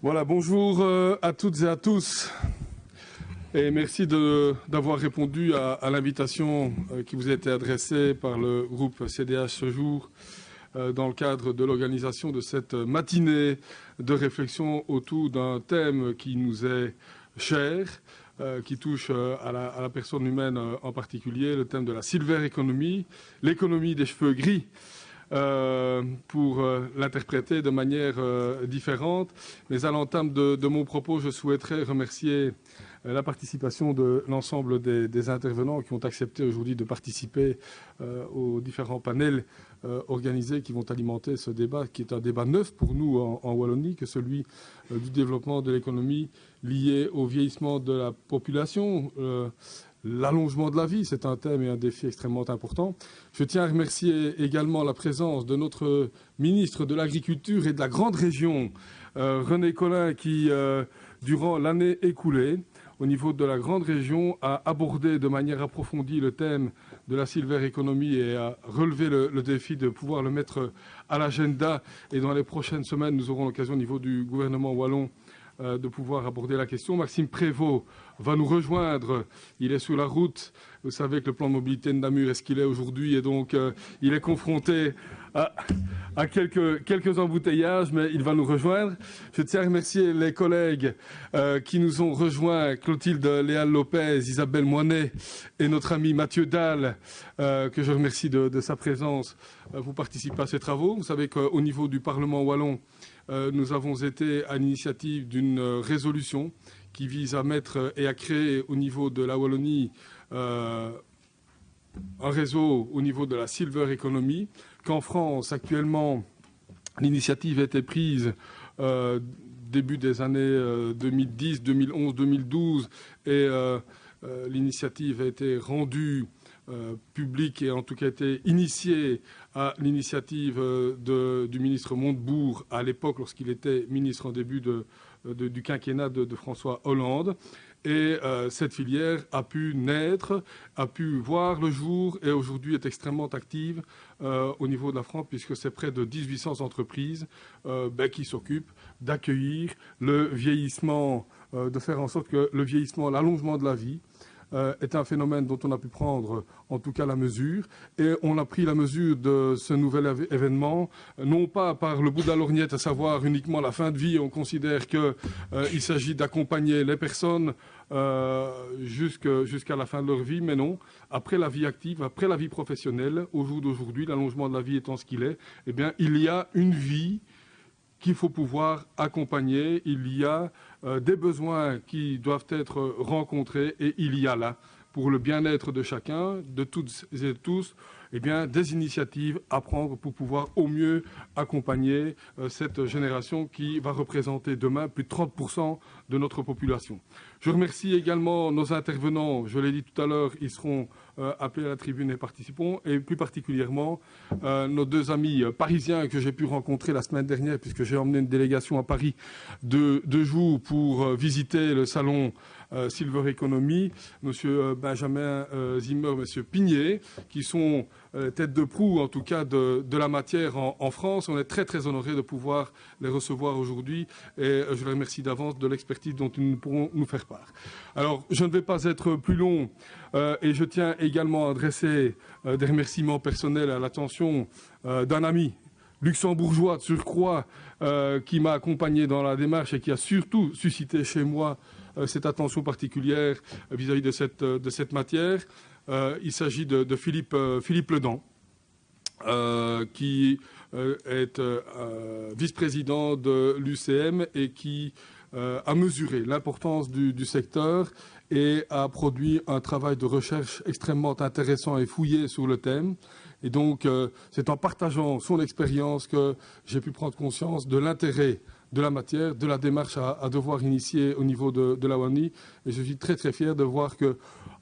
Voilà, bonjour à toutes et à tous. Et merci d'avoir répondu à l'invitation qui vous a été adressée par le groupe CDH ce jour dans le cadre de l'organisation de cette matinée de réflexion autour d'un thème qui nous est cher, qui touche à la personne humaine en particulier, le thème de la silver economy, l'économie des cheveux gris. Pour l'interpréter de manière différente. Mais à l'entame de mon propos, je souhaiterais remercier la participation de l'ensemble des intervenants qui ont accepté aujourd'hui de participer aux différents panels organisés qui vont alimenter ce débat, qui est un débat neuf pour nous en Wallonie, que celui du développement de l'économie lié au vieillissement de la population. L'allongement de la vie, c'est un thème et un défi extrêmement important. Je tiens à remercier également la présence de notre ministre de l'Agriculture et de la Grande Région, René Colin, qui, durant l'année écoulée, au niveau de la Grande Région, a abordé de manière approfondie le thème de la silver economy et a relevé le défi de pouvoir le mettre à l'agenda. Et dans les prochaines semaines, nous aurons l'occasion au niveau du gouvernement wallon de pouvoir aborder la question. Maxime Prévost va nous rejoindre. Il est sur la route. Vous savez que le plan de mobilité de Namur est ce qu'il est aujourd'hui et donc il est confronté à quelques embouteillages, mais il va nous rejoindre. Je tiens à remercier les collègues qui nous ont rejoints, Clotilde Léal Lopez, Isabelle Moinet et notre ami Mathieu Dalle, que je remercie de sa présence pour participer à ces travaux. Vous savez qu'au niveau du Parlement wallon, nous avons été à l'initiative d'une résolution qui vise à mettre et à créer au niveau de la Wallonie un réseau au niveau de la silver economy, qu'en France, actuellement, l'initiative a été prise début des années 2010, 2011, 2012 et l'initiative a été rendue publique et en tout cas été initiée à l'initiative du ministre Montebourg à l'époque lorsqu'il était ministre en début du quinquennat de François Hollande. Et cette filière a pu naître, a pu voir le jour et aujourd'hui est extrêmement active au niveau de la France puisque c'est près de 1800 entreprises qui s'occupent d'accueillir le vieillissement, de faire en sorte que le vieillissement, l'allongement de la vie est un phénomène dont on a pu prendre en tout cas la mesure. Et on a pris la mesure de ce nouvel événement, non pas par le bout de la lorgnette, à savoir uniquement la fin de vie. On considère qu'il s'agit d'accompagner les personnes jusqu'à la fin de leur vie, mais non. Après la vie active, après la vie professionnelle, au jour d'aujourd'hui, l'allongement de la vie étant ce qu'il est, eh bien, il y a une vie qu'il faut pouvoir accompagner, il y a des besoins qui doivent être rencontrés et il y a là, pour le bien-être de chacun, de toutes et tous, eh bien, des initiatives à prendre pour pouvoir au mieux accompagner cette génération qui va représenter demain plus de 30% de notre population. Je remercie également nos intervenants, je l'ai dit tout à l'heure, ils seront appelés à la tribune et participeront, et plus particulièrement nos deux amis parisiens que j'ai pu rencontrer la semaine dernière, puisque j'ai emmené une délégation à Paris de 2 jours pour visiter le salon Silver Economy, M. Benjamin Zimmer, M. Pignet, qui sont tête de proue, en tout cas, de la matière en France. On est très, très honorés de pouvoir les recevoir aujourd'hui et je les remercie d'avance de l'expertise dont ils pourront nous faire part. Alors, je ne vais pas être plus long et je tiens également à adresser des remerciements personnels à l'attention d'un ami luxembourgeois de surcroît qui m'a accompagné dans la démarche et qui a surtout suscité chez moi cette attention particulière vis-à-vis de cette matière. Il s'agit de Philippe Ledan, qui est vice-président de l'UCM et qui a mesuré l'importance du secteur et a produit un travail de recherche extrêmement intéressant et fouillé sur le thème. Et donc, c'est en partageant son expérience que j'ai pu prendre conscience de l'intérêt de la matière, de la démarche à devoir initier au niveau de la Wallonie. Et je suis très très fier de voir que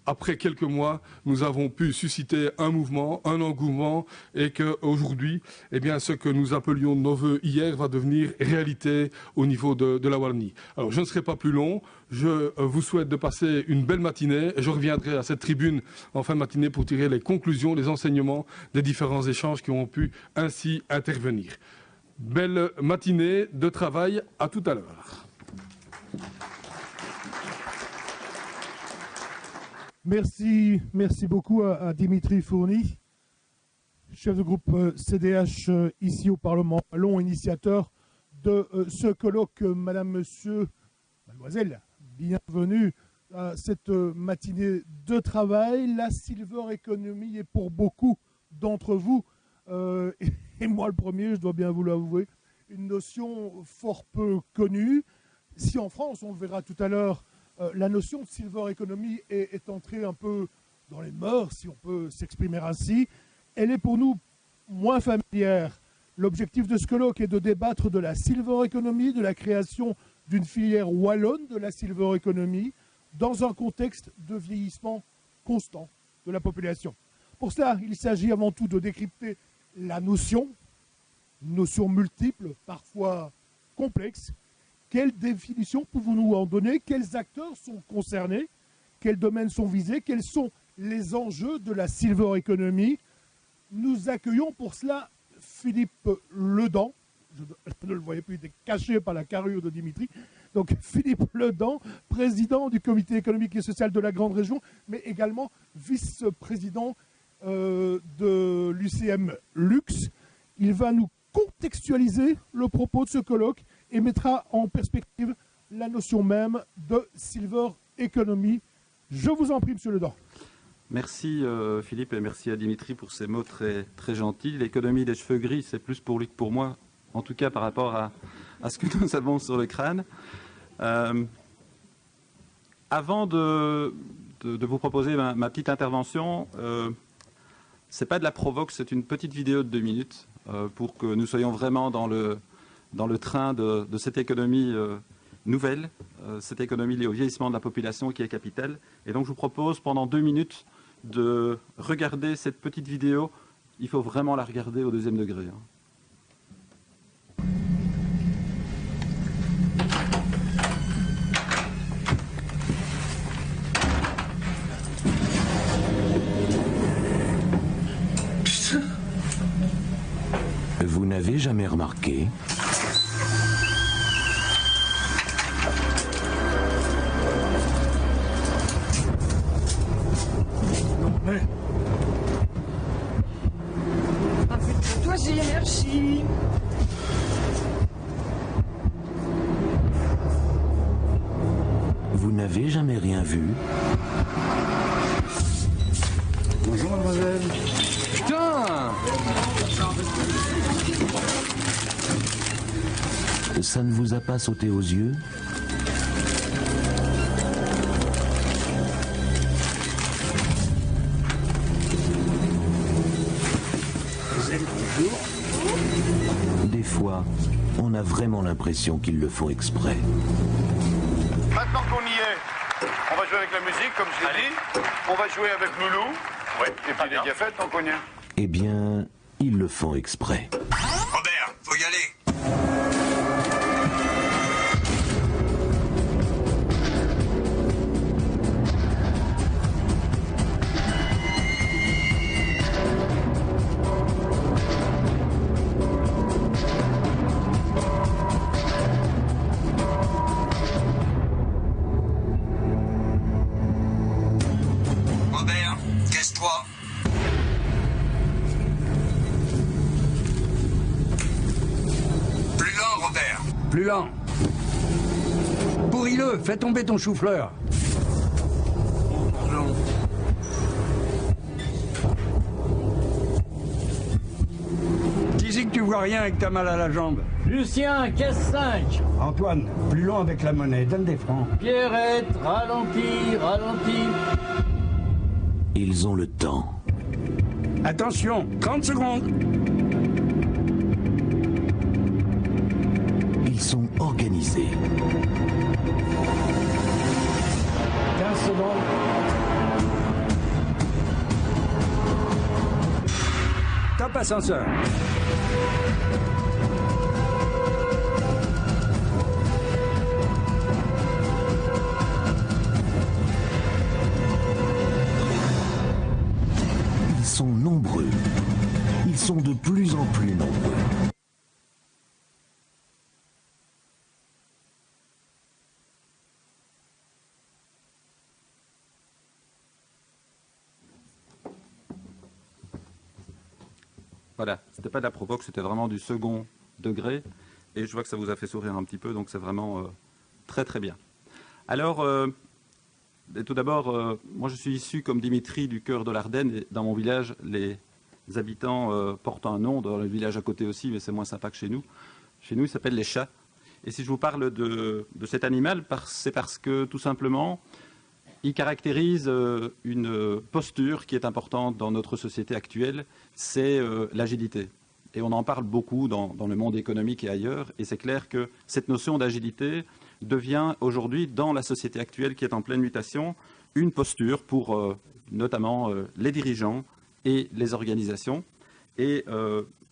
après quelques mois, nous avons pu susciter un mouvement, un engouement, et qu'aujourd'hui, eh bien, ce que nous appelions nos vœux hier va devenir réalité au niveau de la Wallonie. Alors, je ne serai pas plus long. Je vous souhaite de passer une belle matinée et je reviendrai à cette tribune en fin de matinée pour tirer les conclusions, les enseignements des différents échanges qui ont pu ainsi intervenir. Belle matinée de travail, à tout à l'heure. Merci beaucoup à Dimitri Fourny, chef de groupe CDH ici au Parlement wallon, initiateur de ce colloque. Madame, monsieur, mademoiselle, bienvenue à cette matinée de travail. La silver economy est pour beaucoup d'entre vous, et moi le premier, je dois bien vous l'avouer, une notion fort peu connue. Si en France, on le verra tout à l'heure, la notion de silver economy est entrée un peu dans les mœurs, si on peut s'exprimer ainsi. Elle est pour nous moins familière. L'objectif de ce colloque est de débattre de la silver economy, de la création d'une filière wallonne de la silver economy, dans un contexte de vieillissement constant de la population. Pour cela, il s'agit avant tout de décrypter la notion, une notion multiple, parfois complexe. Quelle définition pouvons-nous en donner? Quels acteurs sont concernés? Quels domaines sont visés? Quels sont les enjeux de la silver economy? Nous accueillons pour cela Philippe Ledan. Je ne le voyais plus, il était caché par la carrure de Dimitri. Donc Philippe Ledan, président du comité économique et social de la Grande Région, mais également vice-président de l'UCM Lux. Il va nous contextualiser le propos de ce colloque et mettra en perspective la notion même de silver economy. Je vous en prie, monsieur Ledan. Merci Philippe et merci à Dimitri pour ces mots très, très gentils. L'économie des cheveux gris, c'est plus pour lui que pour moi, en tout cas par rapport à ce que nous avons sur le crâne. Avant de vous proposer ma petite intervention, c'est pas de la provoque, c'est une petite vidéo de 2 minutes pour que nous soyons vraiment dans le train de cette économie nouvelle, cette économie liée au vieillissement de la population qui est capitale. Et donc je vous propose pendant 2 minutes de regarder cette petite vidéo. Il faut vraiment la regarder au 2e degré. Vous n'avez jamais remarqué ? Un peu de courtoisie, merci. Vous n'avez jamais rien vu ? Bonjour mademoiselle. Putain! Ça ne vous a pas sauté aux yeux ? Des fois, on a vraiment l'impression qu'ils le font exprès. Maintenant qu'on y est, on va jouer avec la musique, comme je l'ai dit. On va jouer avec Loulou. Oui, et puis les gaffettes, tant qu'on y est. Eh bien, ils le font exprès. Robert, faut y aller. Robert, casse-toi. Plus lent, Robert. Plus lent. Pourris-le, fais tomber ton chou-fleur. Dis-y que tu vois rien et que t'as mal à la jambe. Lucien, caisse 5. Antoine, plus long avec la monnaie, donne des francs. Pierrette, ralentis, ralentis. Ils ont le temps. Attention, 30 secondes. Ils sont organisés. 15 secondes. Top ascenseur. Ils sont nombreux. Ils sont de plus en plus nombreux. Voilà, ce n'était pas de la provoque, c'était vraiment du second degré. Et je vois que ça vous a fait sourire un petit peu, donc c'est vraiment très très bien. Alors, tout d'abord, moi je suis issu comme Dimitri du cœur de l'Ardenne. Et dans mon village, les habitants portent un nom, dans le village à côté aussi, mais c'est moins sympa que chez nous. Chez nous, il s'appelle les chats. Et si je vous parle de cet animal, c'est parce que tout simplement, il caractérise une posture qui est importante dans notre société actuelle, c'est l'agilité. Et on en parle beaucoup dans le monde économique et ailleurs. Et c'est clair que cette notion d'agilité devient aujourd'hui, dans la société actuelle qui est en pleine mutation, une posture pour notamment les dirigeants et les organisations. Et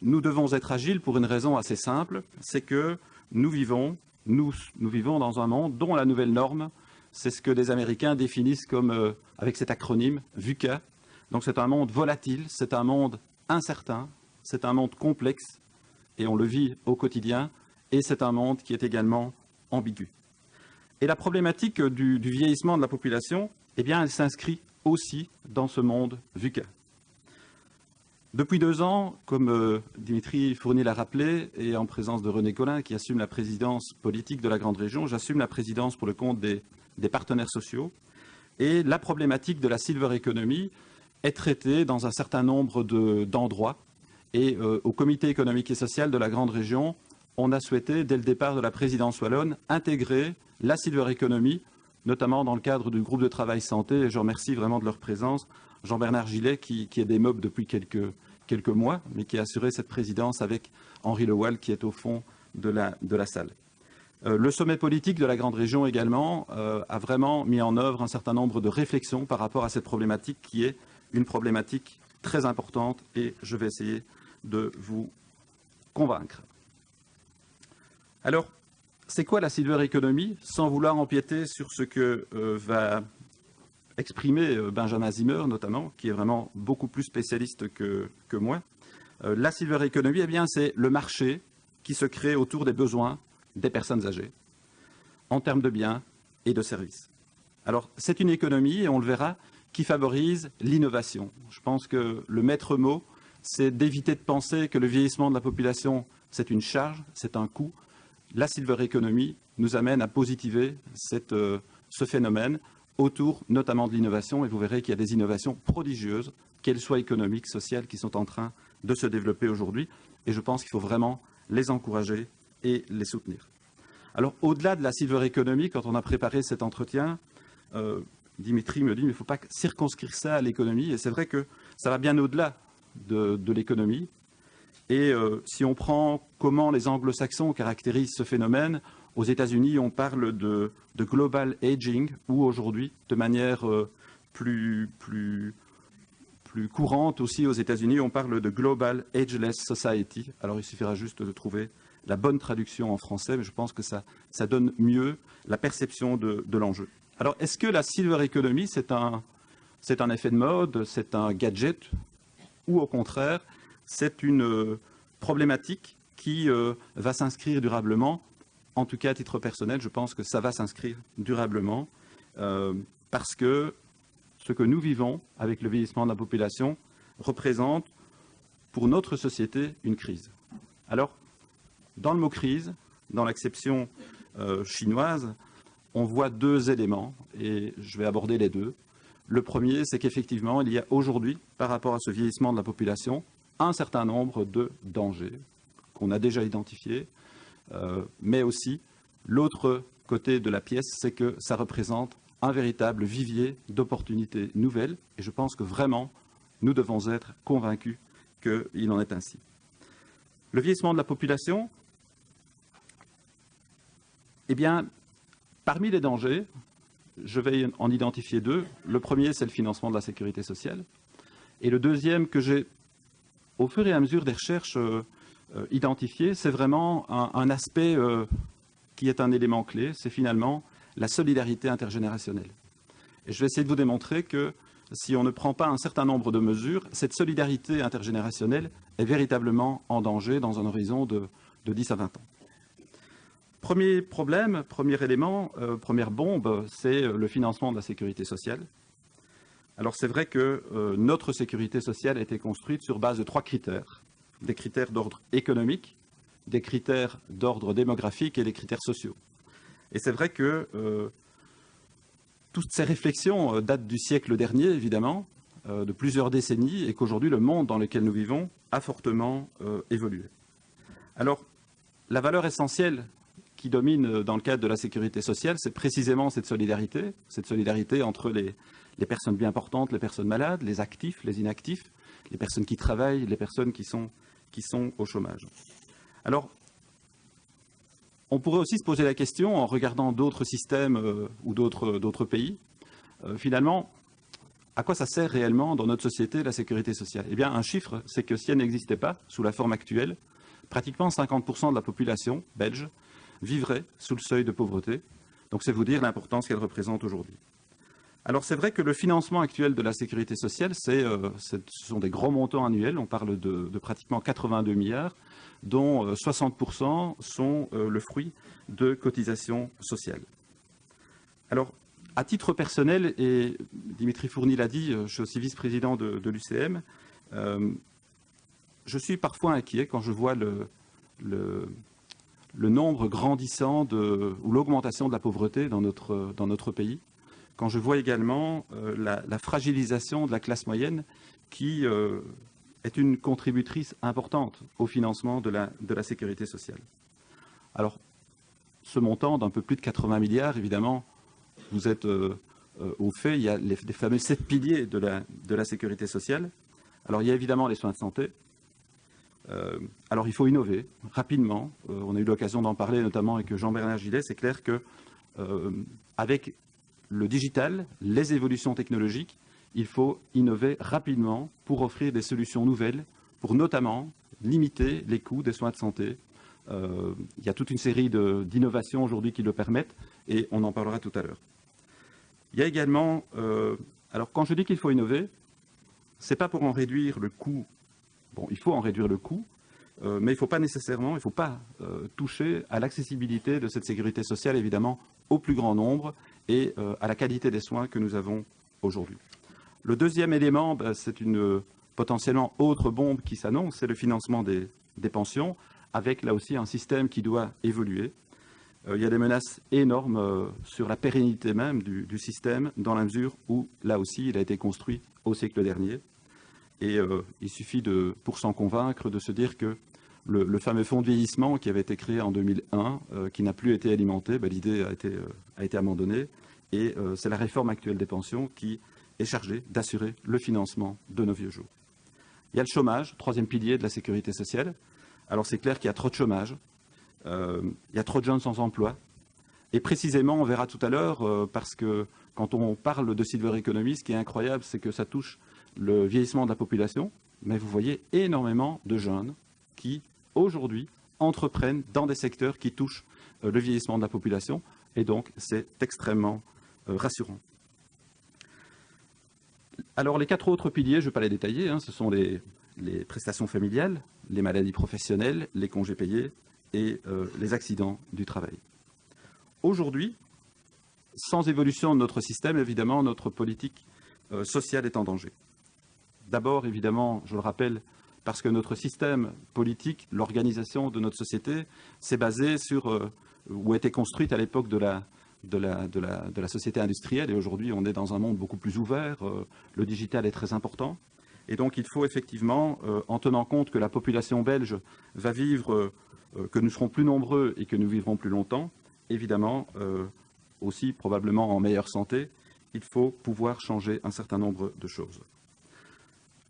nous devons être agiles pour une raison assez simple, c'est que nous vivons dans un monde dont la nouvelle norme, c'est ce que les Américains définissent comme, avec cet acronyme, VUCA. Donc c'est un monde volatile, c'est un monde incertain, c'est un monde complexe, et on le vit au quotidien, et c'est un monde qui est également ambigu. Et la problématique du vieillissement de la population, eh bien, elle s'inscrit aussi dans ce monde VUCA. Depuis 2 ans, comme Dimitri Fournier l'a rappelé, et en présence de René Collin, qui assume la présidence politique de la Grande Région, j'assume la présidence pour le compte des partenaires sociaux. Et la problématique de la silver economy est traitée dans un certain nombre d'endroits. Et au Comité économique et social de la Grande Région, on a souhaité, dès le départ de la présidence wallonne, intégrer la silver economy, notamment dans le cadre du groupe de travail santé. Et je remercie vraiment de leur présence Jean-Bernard Gillet, qui est des meubles depuis quelques mois, mais qui a assuré cette présidence avec Henri Lewal, qui est au fond de la salle. Le sommet politique de la Grande Région également a vraiment mis en œuvre un certain nombre de réflexions par rapport à cette problématique qui est une problématique très importante et je vais essayer de vous convaincre. Alors, c'est quoi la silver economy? Sans vouloir empiéter sur ce que va exprimer Benjamin Zimmer notamment, qui est vraiment beaucoup plus spécialiste que moi. La silver economy, eh bien, c'est le marché qui se crée autour des besoins des personnes âgées, en termes de biens et de services. Alors, c'est une économie, et on le verra, qui favorise l'innovation. Je pense que le maître mot, c'est d'éviter de penser que le vieillissement de la population, c'est une charge, c'est un coût. La silver economy nous amène à positiver ce phénomène autour notamment de l'innovation, et vous verrez qu'il y a des innovations prodigieuses, qu'elles soient économiques, sociales, qui sont en train de se développer aujourd'hui, et je pense qu'il faut vraiment les encourager et les soutenir. Alors, au-delà de la silver economy, quand on a préparé cet entretien, Dimitri me dit, mais il ne faut pas circonscrire ça à l'économie, et c'est vrai que ça va bien au-delà de l'économie. Et si on prend comment les anglo-saxons caractérisent ce phénomène, aux États-Unis, on parle de global aging, ou aujourd'hui, de manière plus courante aussi aux États-Unis, on parle de global ageless society. Alors il suffira juste de trouver la bonne traduction en français, mais je pense que ça donne mieux la perception de l'enjeu. Alors, est-ce que la silver economy, c'est un effet de mode, c'est un gadget, ou au contraire, c'est une problématique qui va s'inscrire durablement? En tout cas, à titre personnel, je pense que ça va s'inscrire durablement, parce que ce que nous vivons avec le vieillissement de la population représente, pour notre société, une crise. Alors, dans le mot crise, dans l'acception chinoise, on voit 2 éléments, et je vais aborder les 2. Le premier, c'est qu'effectivement, il y a aujourd'hui, par rapport à ce vieillissement de la population, un certain nombre de dangers qu'on a déjà identifiés, mais aussi, l'autre côté de la pièce, c'est que ça représente un véritable vivier d'opportunités nouvelles, et je pense que vraiment, nous devons être convaincus qu'il en est ainsi. Le vieillissement de la population, eh bien, parmi les dangers, je vais en identifier 2. Le premier, c'est le financement de la sécurité sociale. Et le deuxième que j'ai, au fur et à mesure des recherches identifiées, c'est vraiment un aspect qui est un élément clé, c'est finalement la solidarité intergénérationnelle. Et je vais essayer de vous démontrer que si on ne prend pas un certain nombre de mesures, cette solidarité intergénérationnelle est véritablement en danger dans un horizon de 10 à 20 ans. Premier problème, premier élément, première bombe, c'est le financement de la sécurité sociale. Alors c'est vrai que notre sécurité sociale a été construite sur base de 3 critères. des critères d'ordre économique, des critères d'ordre démographique et des critères sociaux. Et c'est vrai que toutes ces réflexions datent du siècle dernier, évidemment, de plusieurs décennies, et qu'aujourd'hui, le monde dans lequel nous vivons a fortement évolué. Alors, la valeur essentielle qui domine dans le cadre de la sécurité sociale, c'est précisément cette solidarité entre les personnes bien portantes, les personnes malades, les actifs, les inactifs, les personnes qui travaillent, les personnes qui sont au chômage. Alors, on pourrait aussi se poser la question, en regardant d'autres systèmes ou d'autres pays, finalement, à quoi ça sert réellement dans notre société la sécurité sociale? Eh bien, un chiffre, c'est que si elle n'existait pas, sous la forme actuelle, pratiquement 50% de la population belge vivrait sous le seuil de pauvreté. Donc c'est vous dire l'importance qu'elle représente aujourd'hui. Alors c'est vrai que le financement actuel de la sécurité sociale, ce sont des gros montants annuels, on parle de pratiquement 82 milliards, dont 60% sont le fruit de cotisations sociales. Alors, à titre personnel, et Dimitri Fourny l'a dit, je suis aussi vice-président de l'UCM, je suis parfois inquiet quand je vois le nombre grandissant ou l'augmentation de la pauvreté dans notre pays, quand je vois également la fragilisation de la classe moyenne qui est une contributrice importante au financement de la sécurité sociale. Alors, ce montant d'un peu plus de 80 milliards, évidemment, vous êtes au fait, il y a les fameux 7 piliers de la sécurité sociale. Alors, il y a évidemment les soins de santé. Alors, il faut innover rapidement. On a eu l'occasion d'en parler, notamment avec Jean-Bernard Gillet. C'est clair que avec le digital, les évolutions technologiques, il faut innover rapidement pour offrir des solutions nouvelles, pour notamment limiter les coûts des soins de santé. Il y a toute une série d'innovations aujourd'hui qui le permettent et on en parlera tout à l'heure. Il y a également, alors quand je dis qu'il faut innover, ce n'est pas pour en réduire le coût. Bon, il faut en réduire le coût, mais il ne faut pas nécessairement, toucher à l'accessibilité de cette sécurité sociale, évidemment, au plus grand nombre et à la qualité des soins que nous avons aujourd'hui. Le deuxième élément, c'est une potentiellement autre bombe qui s'annonce, c'est le financement des pensions, avec là aussi un système qui doit évoluer. Il y a des menaces énormes sur la pérennité même du système, dans la mesure où, là aussi, il a été construit au siècle dernier. Et il suffit, pour s'en convaincre, de se dire que le fameux fonds de vieillissement qui avait été créé en 2001, qui n'a plus été alimenté, l'idée a été abandonnée. Et c'est la réforme actuelle des pensions qui est chargée d'assurer le financement de nos vieux jours. Il y a le chômage, troisième pilier de la sécurité sociale. Alors c'est clair qu'il y a trop de chômage, il y a trop de jeunes sans emploi. Et précisément, on verra tout à l'heure, parce que quand on parle de silver economy, ce qui est incroyable, c'est que ça touche le vieillissement de la population, mais vous voyez énormément de jeunes qui, aujourd'hui, entreprennent dans des secteurs qui touchent le vieillissement de la population, et donc c'est extrêmement rassurant. Alors les 4 autres piliers, je ne vais pas les détailler, ce sont les prestations familiales, les maladies professionnelles, les congés payés et les accidents du travail. Aujourd'hui, sans évolution de notre système, évidemment, notre politique sociale est en danger. D'abord, évidemment, je le rappelle, parce que notre système politique, l'organisation de notre société, s'est basée sur, ou a été construite à l'époque de la société industrielle, et aujourd'hui on est dans un monde beaucoup plus ouvert, le digital est très important, et donc il faut effectivement, en tenant compte que la population belge va vivre, que nous serons plus nombreux et que nous vivrons plus longtemps, évidemment, aussi probablement en meilleure santé, il faut pouvoir changer un certain nombre de choses.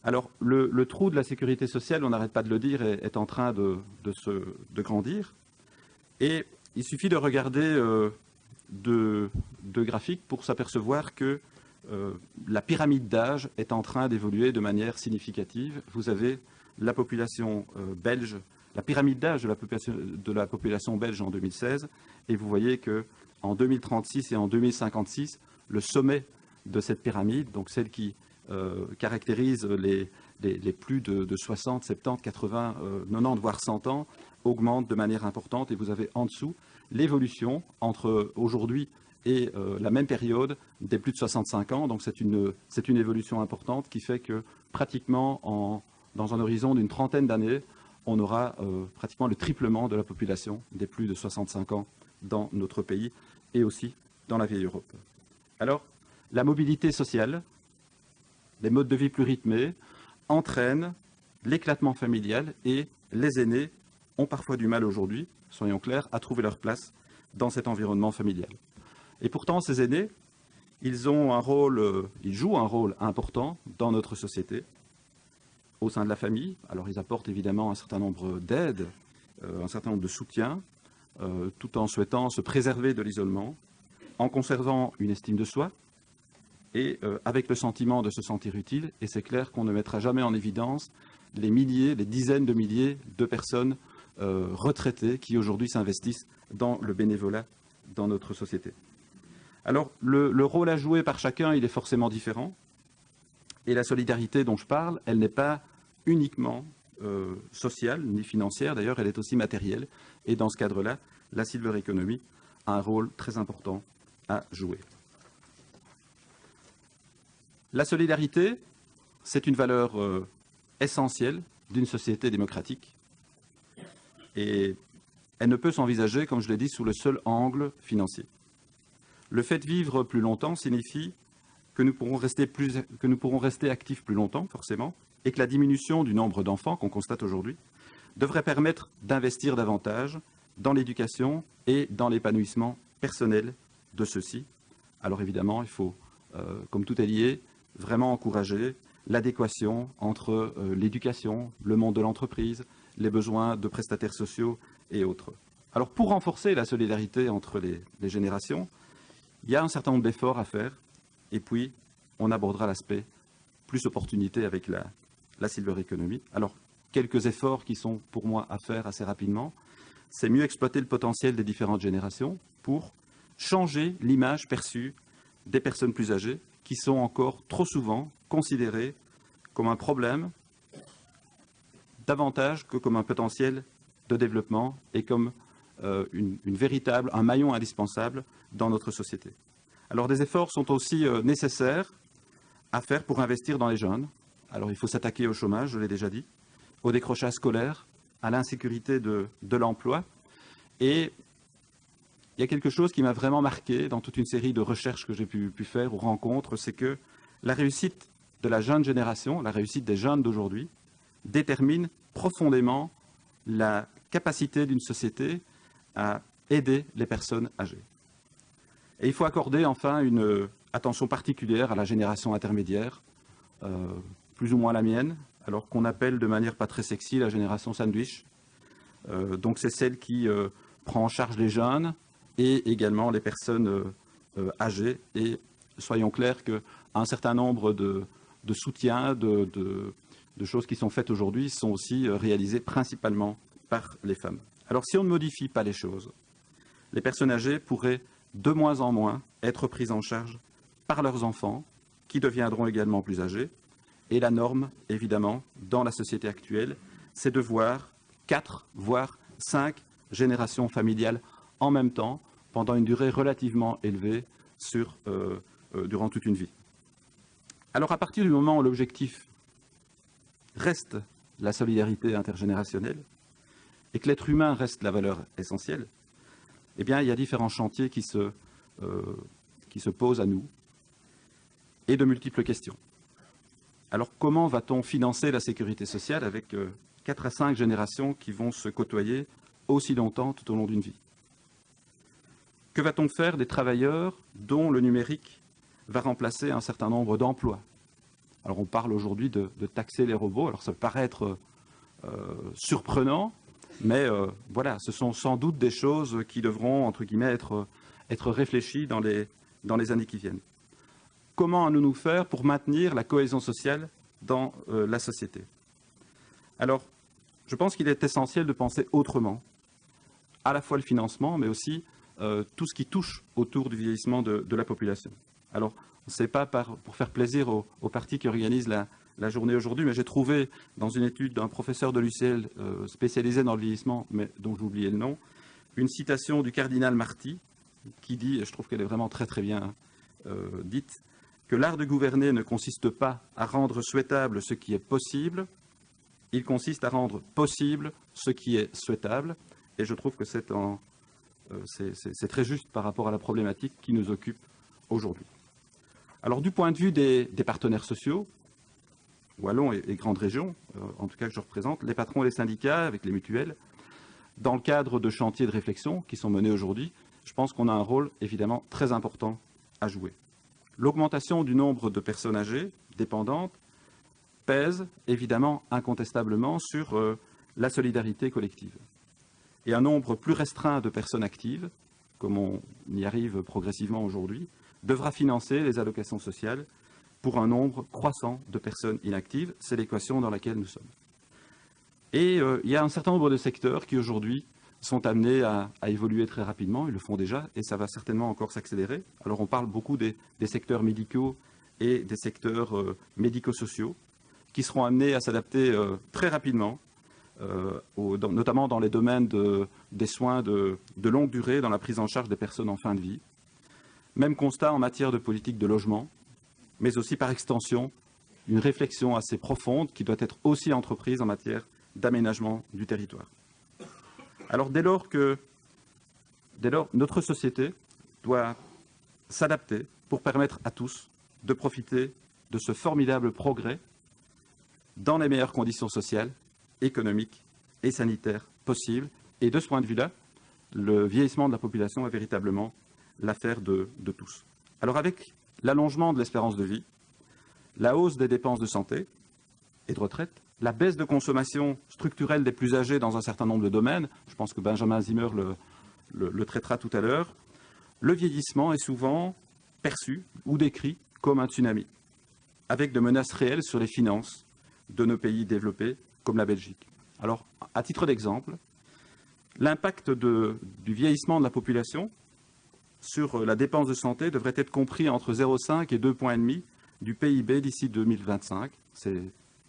Alors, le trou de la sécurité sociale, on n'arrête pas de le dire, est en train de grandir. Et il suffit de regarder deux graphiques pour s'apercevoir que la pyramide d'âge est en train d'évoluer de manière significative. Vous avez la population belge, la pyramide d'âge de la population belge en 2016, et vous voyez qu'en 2036 et en 2056, le sommet de cette pyramide, donc celle qui caractérise les plus de 60, 70, 80, 90, voire 100 ans, augmente de manière importante. Et vous avez en dessous l'évolution entre aujourd'hui et la même période des plus de 65 ans. Donc c'est une évolution importante qui fait que pratiquement dans un horizon d'une trentaine d'années, on aura pratiquement le triplement de la population des plus de 65 ans dans notre pays et aussi dans la vieille Europe. Alors, la mobilité sociale, les modes de vie plus rythmés, entraînent l'éclatement familial et les aînés ont parfois du mal aujourd'hui, soyons clairs, à trouver leur place dans cet environnement familial. Et pourtant, ces aînés, ils jouent un rôle important dans notre société, au sein de la famille. Alors, ils apportent évidemment un certain nombre d'aides, un certain nombre de soutiens, tout en souhaitant se préserver de l'isolement, en conservant une estime de soi et avec le sentiment de se sentir utile. Et c'est clair qu'on ne mettra jamais en évidence les milliers, les dizaines de milliers de personnes retraitées qui aujourd'hui s'investissent dans le bénévolat dans notre société. Alors, le rôle à jouer par chacun, il est forcément différent. Et la solidarité dont je parle, elle n'est pas uniquement sociale ni financière, d'ailleurs, elle est aussi matérielle. Et dans ce cadre-là, la Silver Economy a un rôle très important à jouer. La solidarité, c'est une valeur essentielle d'une société démocratique. Et elle ne peut s'envisager, comme je l'ai dit, sous le seul angle financier. Le fait de vivre plus longtemps signifie que nous pourrons rester actifs plus longtemps, forcément, et que la diminution du nombre d'enfants qu'on constate aujourd'hui devrait permettre d'investir davantage dans l'éducation et dans l'épanouissement personnel de ceux-ci. Alors évidemment, il faut, comme tout est lié, vraiment encourager l'adéquation entre l'éducation, le monde de l'entreprise, les besoins de prestataires sociaux et autres. Alors pour renforcer la solidarité entre les générations, il y a un certain nombre d'efforts à faire, et puis on abordera l'aspect plus opportunité avec la Silver Economy. Alors, quelques efforts qui sont pour moi à faire assez rapidement, c'est mieux exploiter le potentiel des différentes générations pour changer l'image perçue des personnes plus âgées qui sont encore trop souvent considérées comme un problème davantage que comme un potentiel de développement et comme un maillon indispensable dans notre société. Alors des efforts sont aussi nécessaires à faire pour investir dans les jeunes. Alors il faut s'attaquer au chômage, je l'ai déjà dit, au décrochage scolaire, à l'insécurité de l'emploi. Et il y a quelque chose qui m'a vraiment marqué dans toute une série de recherches que j'ai pu faire ou rencontres, c'est que la réussite de la jeune génération, la réussite des jeunes d'aujourd'hui, détermine profondément la capacité d'une société à aider les personnes âgées. Et il faut accorder enfin une attention particulière à la génération intermédiaire, plus ou moins la mienne, alors qu'on appelle de manière pas très sexy la génération sandwich. Donc c'est celle qui prend en charge les jeunes et également les personnes âgées. Et soyons clairs qu'un certain nombre de soutiens, de choses qui sont faites aujourd'hui sont aussi réalisées principalement par les femmes. Alors si on ne modifie pas les choses, les personnes âgées pourraient de moins en moins être prises en charge par leurs enfants, qui deviendront également plus âgés. Et la norme, évidemment, dans la société actuelle, c'est de voir 4, voire 5 générations familiales en même temps, pendant une durée relativement élevée durant toute une vie. Alors à partir du moment où l'objectif reste la solidarité intergénérationnelle et que l'être humain reste la valeur essentielle, eh bien, il y a différents chantiers qui se posent à nous et de multiples questions. Alors, comment va-t-on financer la sécurité sociale avec 4 à 5 générations qui vont se côtoyer aussi longtemps tout au long d'une vie? Que va-t-on faire des travailleurs dont le numérique va remplacer un certain nombre d'emplois? Alors, on parle aujourd'hui de taxer les robots. Alors, ça peut paraître surprenant, mais voilà, ce sont sans doute des choses qui devront, entre guillemets, être réfléchies dans les années qui viennent. Comment allons-nous faire pour maintenir la cohésion sociale dans la société? Alors, je pense qu'il est essentiel de penser autrement, à la fois le financement, mais aussi tout ce qui touche autour du vieillissement de la population. Alors, ce n'est pas pour faire plaisir aux partis qui organisent la journée aujourd'hui, mais j'ai trouvé dans une étude d'un professeur de l'UCL spécialisé dans le vieillissement, mais dont j'ai oublié le nom, une citation du cardinal Marty qui dit, et je trouve qu'elle est vraiment très très bien dite, que l'art de gouverner ne consiste pas à rendre souhaitable ce qui est possible, il consiste à rendre possible ce qui est souhaitable. Et je trouve que c'est très juste par rapport à la problématique qui nous occupe aujourd'hui. Alors du point de vue des partenaires sociaux, Wallon et grandes régions, en tout cas que je représente, les patrons et les syndicats avec les mutuelles, dans le cadre de chantiers de réflexion qui sont menés aujourd'hui, je pense qu'on a un rôle évidemment très important à jouer. L'augmentation du nombre de personnes âgées dépendantes pèse évidemment incontestablement sur la solidarité collective. Et un nombre plus restreint de personnes actives, comme on y arrive progressivement aujourd'hui, devra financer les allocations sociales pour un nombre croissant de personnes inactives. C'est l'équation dans laquelle nous sommes. Et il y a un certain nombre de secteurs qui aujourd'hui sont amenés à évoluer très rapidement, ils le font déjà, et ça va certainement encore s'accélérer. Alors on parle beaucoup des secteurs médicaux et des secteurs médico-sociaux, qui seront amenés à s'adapter très rapidement, notamment dans les domaines des soins de longue durée, dans la prise en charge des personnes en fin de vie. Même constat en matière de politique de logement, mais aussi par extension, une réflexion assez profonde qui doit être aussi entreprise en matière d'aménagement du territoire. Alors dès lors, notre société doit s'adapter pour permettre à tous de profiter de ce formidable progrès dans les meilleures conditions sociales, économiques et sanitaires possibles. Et de ce point de vue-là, le vieillissement de la population est véritablement l'affaire de tous. Alors avec l'allongement de l'espérance de vie, la hausse des dépenses de santé et de retraite, la baisse de consommation structurelle des plus âgés dans un certain nombre de domaines, je pense que Benjamin Zimmer le traitera tout à l'heure, le vieillissement est souvent perçu ou décrit comme un tsunami, avec de menaces réelles sur les finances de nos pays développés comme la Belgique. Alors, à titre d'exemple, l'impact du vieillissement de la population sur la dépense de santé devrait être compris entre 0,5 et 2,5 points du PIB d'ici 2025.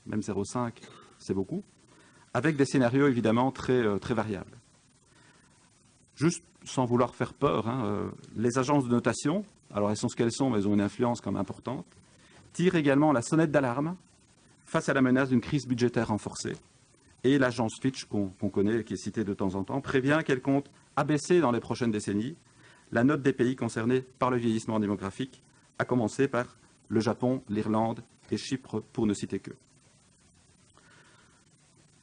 Même 0,5, c'est beaucoup, avec des scénarios évidemment très variables. Juste sans vouloir faire peur, les agences de notation, alors elles sont ce qu'elles sont, mais elles ont une influence quand même importante, tirent également la sonnette d'alarme face à la menace d'une crise budgétaire renforcée. Et l'agence Fitch, qu'on connaît et qui est citée de temps en temps, prévient qu'elle compte abaisser dans les prochaines décennies la note des pays concernés par le vieillissement démographique, à commencer par le Japon, l'Irlande et Chypre, pour ne citer qu'eux.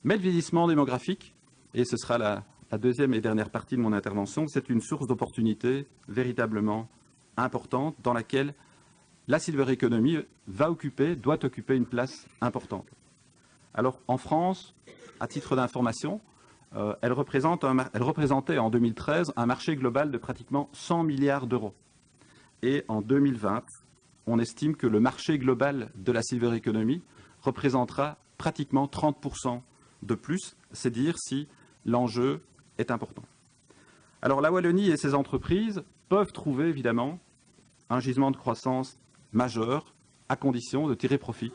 Mais le vieillissement démographique, et ce sera la deuxième et dernière partie de mon intervention, c'est une source d'opportunités véritablement importante dans laquelle la silver economy doit occuper une place importante. Alors en France, à titre d'information, elle représentait en 2013 un marché global de pratiquement 100 milliards d'euros. Et en 2020, on estime que le marché global de la silver economy représentera pratiquement 30% de plus, c'est dire si l'enjeu est important. Alors la Wallonie et ses entreprises peuvent trouver évidemment un gisement de croissance majeur à condition de tirer profit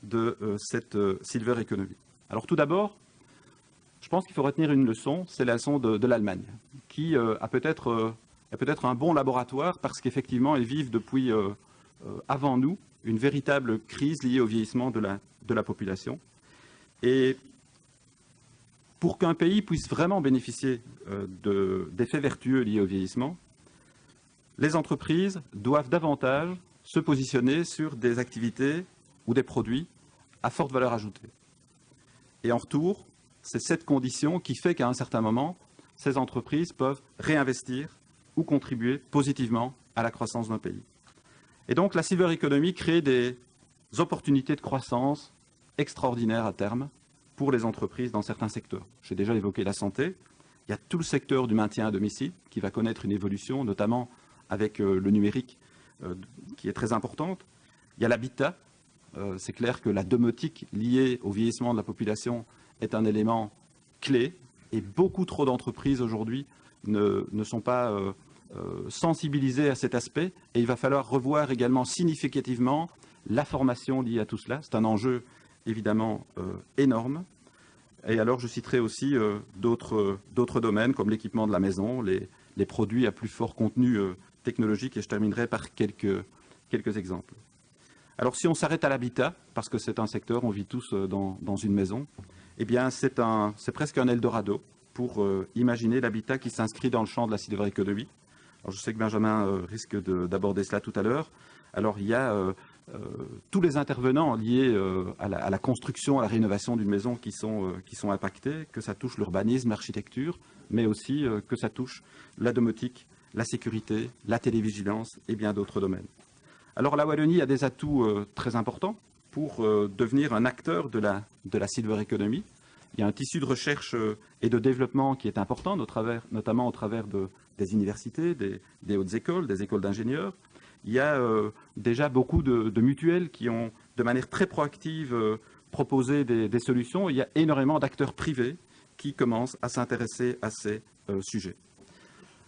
de cette silver economy. Alors tout d'abord, je pense qu'il faut retenir une leçon, c'est la leçon de l'Allemagne, qui a peut-être un bon laboratoire parce qu'effectivement ils vivent depuis avant nous une véritable crise liée au vieillissement de la population. Et pour qu'un pays puisse vraiment bénéficier d'effets vertueux liés au vieillissement, les entreprises doivent davantage se positionner sur des activités ou des produits à forte valeur ajoutée. Et en retour, c'est cette condition qui fait qu'à un certain moment, ces entreprises peuvent réinvestir ou contribuer positivement à la croissance d'un pays. Et donc la silver economy crée des opportunités de croissance extraordinaires à terme pour les entreprises dans certains secteurs. J'ai déjà évoqué la santé. Il y a tout le secteur du maintien à domicile qui va connaître une évolution, notamment avec le numérique qui est très importante. Il y a l'habitat. C'est clair que la domotique liée au vieillissement de la population est un élément clé et beaucoup trop d'entreprises aujourd'hui ne sont pas sensibilisées à cet aspect et il va falloir revoir également significativement la formation liée à tout cela. C'est un enjeu évidemment énorme. Et alors je citerai aussi d'autres domaines comme l'équipement de la maison, les produits à plus fort contenu technologique et je terminerai par quelques exemples. Alors si on s'arrête à l'habitat, parce que c'est un secteur, on vit tous dans une maison, eh bien, c'est presque un Eldorado pour imaginer l'habitat qui s'inscrit dans le champ de la silver-économie. Alors, je sais que Benjamin risque d'aborder cela tout à l'heure. Alors, il y a tous les intervenants liés à la construction, à la rénovation d'une maison qui sont impactés, que ça touche l'urbanisme, l'architecture, mais aussi que ça touche la domotique, la sécurité, la télévigilance et bien d'autres domaines. Alors, la Wallonie a des atouts très importants pour devenir un acteur de la silver-économie. Il y a un tissu de recherche et de développement qui est important, notamment au travers des universités, des hautes écoles, des écoles d'ingénieurs. Il y a déjà beaucoup de mutuelles qui ont, de manière très proactive, proposé des solutions. Il y a énormément d'acteurs privés qui commencent à s'intéresser à ces sujets.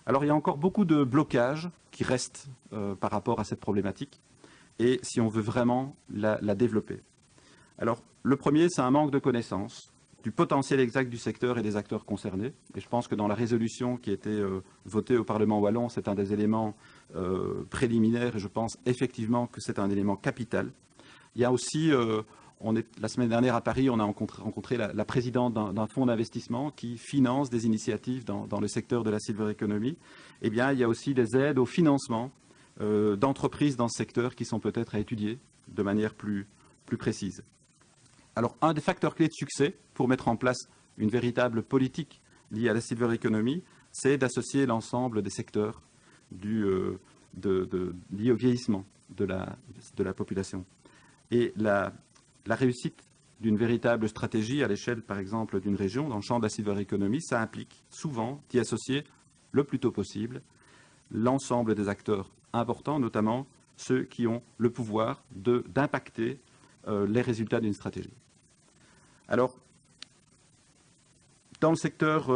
Alors, il y a encore beaucoup de blocages qui restent par rapport à cette problématique, et si on veut vraiment la développer. Alors, le premier, c'est un manque de connaissances du potentiel exact du secteur et des acteurs concernés. Et je pense que dans la résolution qui a été votée au Parlement wallon, c'est un des éléments préliminaires, et je pense effectivement que c'est un élément capital. Il y a aussi, la semaine dernière à Paris, on a rencontré la présidente d'un fonds d'investissement qui finance des initiatives dans le secteur de la silver economy. Eh bien, il y a aussi des aides au financement d'entreprises dans ce secteur qui sont peut-être à étudier de manière plus précise. Alors, un des facteurs clés de succès pour mettre en place une véritable politique liée à la silver economy, c'est d'associer l'ensemble des secteurs liés au vieillissement de la population. Et la réussite d'une véritable stratégie à l'échelle, par exemple, d'une région, dans le champ de la silver economy, ça implique souvent d'y associer le plus tôt possible l'ensemble des acteurs importants, notamment ceux qui ont le pouvoir d'impacter les résultats d'une stratégie. Alors, dans le secteur,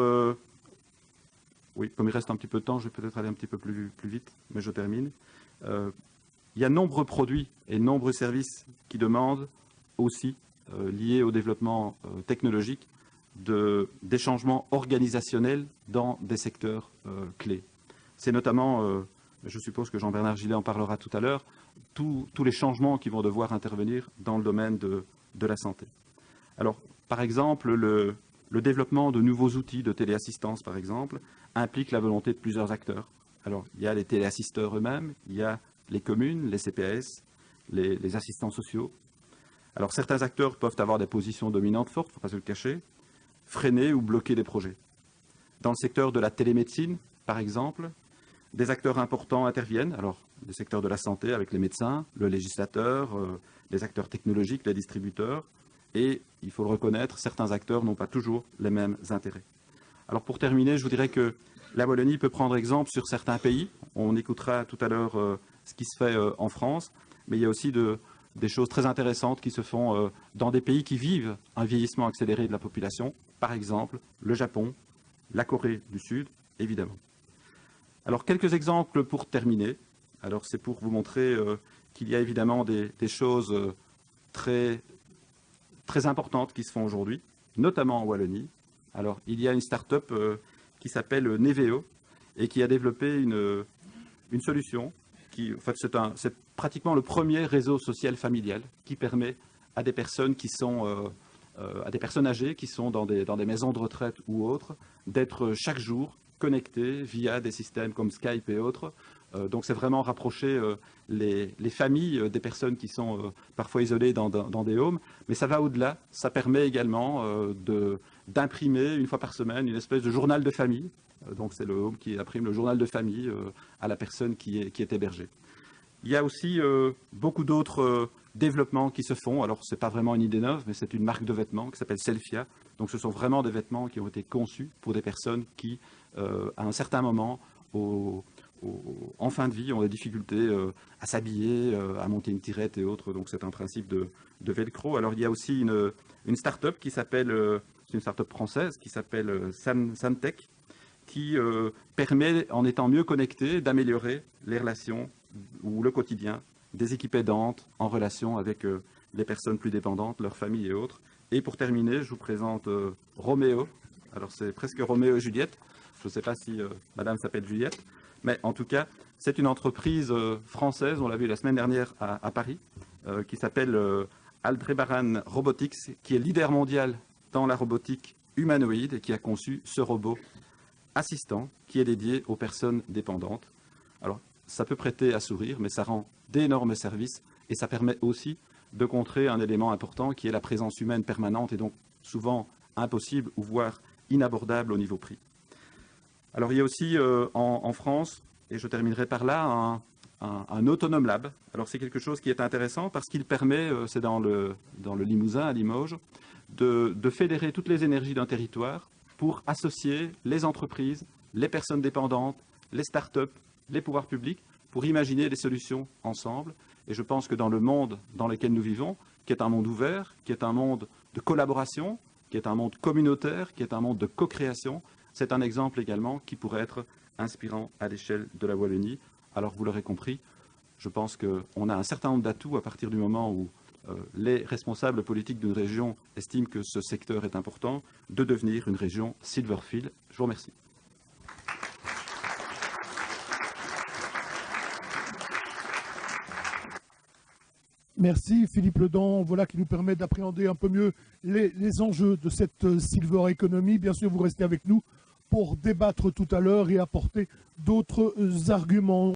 oui, comme il reste un petit peu de temps, je vais peut-être aller un petit peu plus vite, mais je termine. Il y a nombreux produits et nombreux services qui demandent aussi, liés au développement technologique, des changements organisationnels dans des secteurs clés. C'est notamment, je suppose que Jean-Bernard Gillet en parlera tout à l'heure, tous les changements qui vont devoir intervenir dans le domaine de la santé. Alors, par exemple, le développement de nouveaux outils de téléassistance, par exemple, implique la volonté de plusieurs acteurs. Alors, il y a les téléassisteurs eux-mêmes, il y a les communes, les CPAS, les assistants sociaux. Alors, certains acteurs peuvent avoir des positions dominantes fortes, il ne faut pas se le cacher, freiner ou bloquer des projets. Dans le secteur de la télémédecine, par exemple, des acteurs importants interviennent. Alors, le secteur de la santé avec les médecins, le législateur, les acteurs technologiques, les distributeurs. Et, il faut le reconnaître, certains acteurs n'ont pas toujours les mêmes intérêts. Alors, pour terminer, je vous dirais que la Wallonie peut prendre exemple sur certains pays. On écoutera tout à l'heure ce qui se fait en France. Mais il y a aussi des choses très intéressantes qui se font dans des pays qui vivent un vieillissement accéléré de la population. Par exemple, le Japon, la Corée du Sud, évidemment. Alors, quelques exemples pour terminer. Alors, c'est pour vous montrer qu'il y a évidemment des choses très importantes qui se font aujourd'hui, notamment en Wallonie. Alors, il y a une start-up qui s'appelle Neveo et qui a développé une solution qui, en fait, c'est pratiquement le premier réseau social familial qui permet à des personnes âgées qui sont dans des maisons de retraite ou autres d'être chaque jour connectés via des systèmes comme Skype et autres. Donc c'est vraiment rapprocher les familles des personnes qui sont parfois isolées dans des homes. Mais ça va au-delà. Ça permet également d'imprimer une fois par semaine une espèce de journal de famille. Donc c'est le home qui imprime le journal de famille à la personne qui est hébergée. Il y a aussi beaucoup d'autres développements qui se font. Alors ce n'est pas vraiment une idée neuve, mais c'est une marque de vêtements qui s'appelle Selfia. Donc ce sont vraiment des vêtements qui ont été conçus pour des personnes qui, à un certain moment, en fin de vie, ont des difficultés à s'habiller, à monter une tirette et autres. Donc c'est un principe de velcro. Alors il y a aussi une start-up qui s'appelle, c'est une start-up française qui s'appelle Samtech, qui permet, en étant mieux connecté, d'améliorer les relations ou le quotidien des équipes aidantes en relation avec les personnes plus dépendantes, leurs familles et autres. Et pour terminer, je vous présente Roméo. Alors c'est presque Roméo et Juliette. Je ne sais pas si madame s'appelle Juliette. Mais en tout cas, c'est une entreprise française, on l'a vu la semaine dernière à Paris, qui s'appelle Aldebaran Robotics, qui est leader mondial dans la robotique humanoïde et qui a conçu ce robot assistant qui est dédié aux personnes dépendantes. Alors, ça peut prêter à sourire, mais ça rend d'énormes services et ça permet aussi de contrer un élément important qui est la présence humaine permanente et donc souvent impossible ou voire inabordable au niveau prix. Alors, il y a aussi en France, et je terminerai par là, un autonome lab. Alors, c'est quelque chose qui est intéressant parce qu'il permet, c'est dans le Limousin, à Limoges, de fédérer toutes les énergies d'un territoire pour associer les entreprises, les personnes dépendantes, les start-up, les pouvoirs publics, pour imaginer des solutions ensemble. Et je pense que dans le monde dans lequel nous vivons, qui est un monde ouvert, qui est un monde de collaboration, qui est un monde communautaire, qui est un monde de co-création, c'est un exemple également qui pourrait être inspirant à l'échelle de la Wallonie. Alors vous l'aurez compris, je pense qu'on a un certain nombre d'atouts à partir du moment où les responsables politiques d'une région estiment que ce secteur est important, de devenir une région Silverfield. Je vous remercie. Merci Philippe Ledan, voilà qui nous permet d'appréhender un peu mieux les enjeux de cette Silver Economy. Bien sûr, vous restez avec nous pour débattre tout à l'heure et apporter d'autres arguments.